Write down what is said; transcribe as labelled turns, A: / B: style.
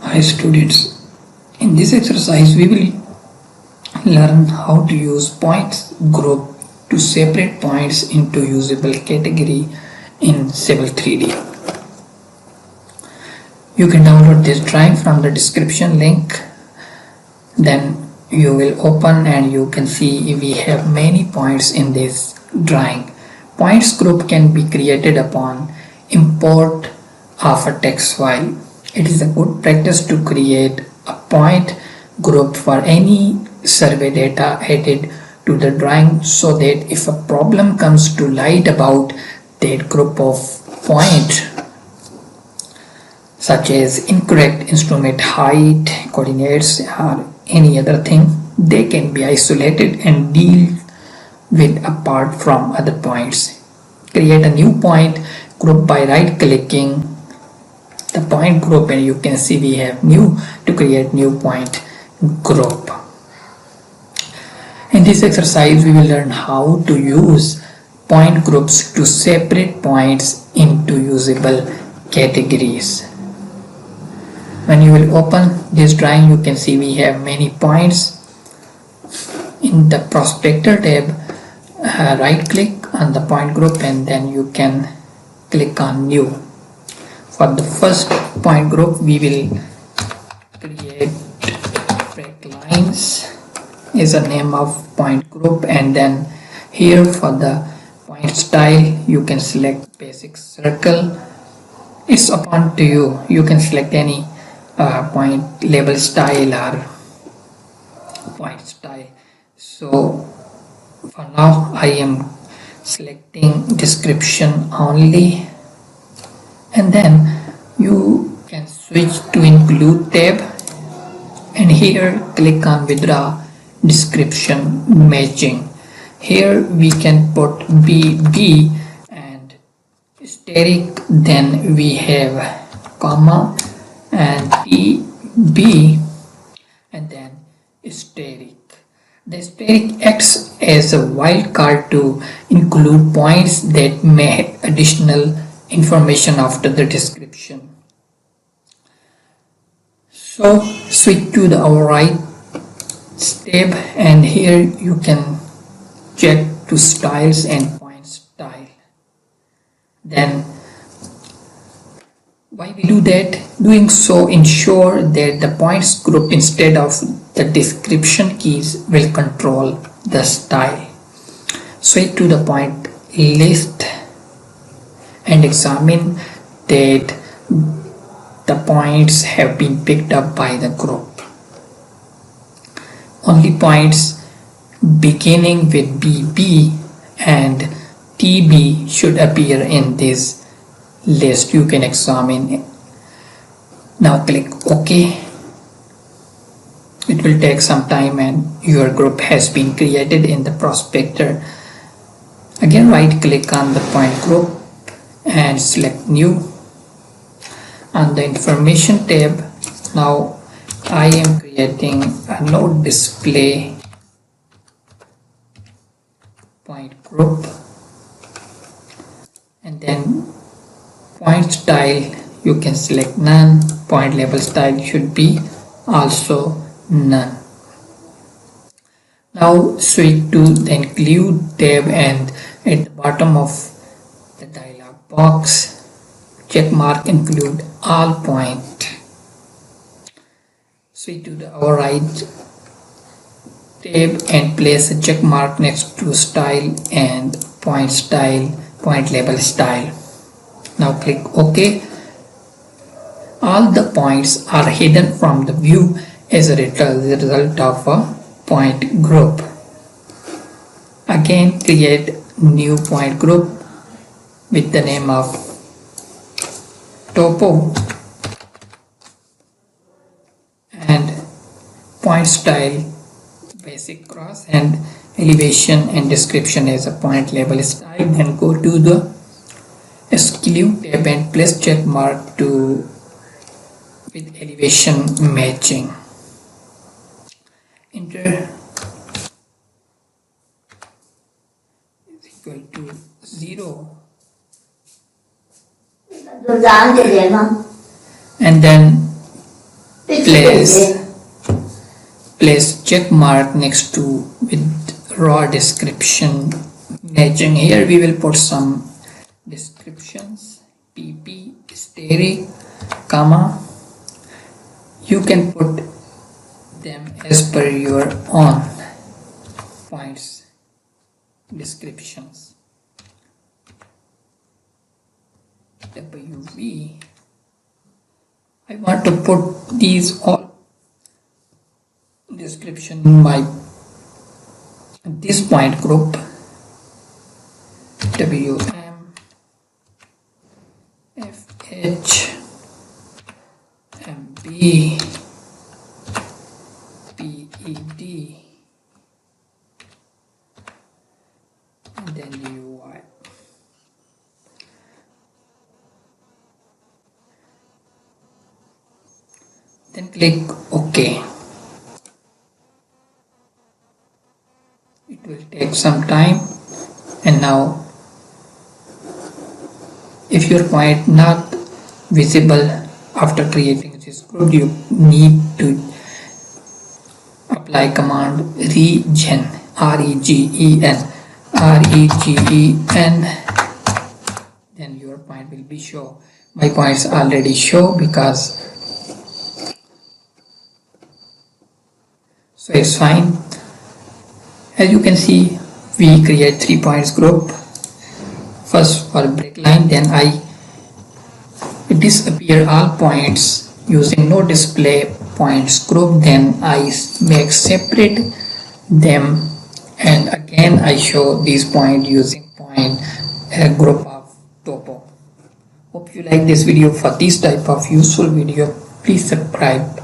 A: Hi students, in this exercise we will learn how to use points group to separate points into usable category in Civil 3D. You can download this drawing from the description link. Then you will open and you can see we have many points in this drawing. Points group can be created upon import of a text file. It is a good practice to create a point group for any survey data added to the drawing, so that if a problem comes to light about that group of point, such as incorrect instrument height, coordinates, or any other thing, they can be isolated and deal with apart from other points. Create a new point group by right clicking the point group, and you can see we have new to create new point group. In this exercise we will learn how to use point groups to separate points into usable categories. When you will open this drawing, you can see we have many points. In the prospector tab, right click on the point group and then you can click on new. For the first point group we will create break lines is a name of point group, and then here for the point style you can select basic circle. It's upon to you, you can select any point label style or point style. So for now I am selecting description only, and then you can switch to include tab and here click on withdraw description matching. Here we can put BB and asterisk, then we have comma and TB and then asterisk. The asterisk acts as a wildcard to include points that may have additional information after the description. So switch to the right tab and here you can check to styles and point style. Then why we do that? Doing so ensure that the points group instead of the description keys will control the style. Switch to the point list and examine that the points have been picked up by the group. Only points beginning with BB and TB should appear in this list. You can examine. Now click OK. It will take some time and your group has been created in the prospector. Again right click on the point group and select new. On the information tab, now I am creating a node display point group, and then point style you can select none. Point label style should be also none. Now switch to the include tab and at the bottom of the dialog box check mark include all point. Switch to the right tab and place a check mark next to style and point label style. Now click OK. All the points are hidden from the view as a result of a point group. Again create new point group with the name of topo and point style basic cross and elevation and description as a point label style. Then go to the exclude tab and place check mark to with elevation matching. Enter is equal to 0 and then place check mark next to with raw description matching. Here we will put some descriptions, pp stereo, comma. You can put them as per your own points descriptions. WV, I want to put these all description in my this point group. WM, FH, MB, PED, and then UI. Then click OK. It will take some time, and now if your point not visible after creating this group, you need to apply command regen, REGEN, then your point will be show. My points already show because so it's fine. As you can see, we create 3 points group. First for break line, then I disappear all points using no display points group, then I make separate them, and again I show these points using point group of topo. Hope you like this video. For this type of useful video, please subscribe.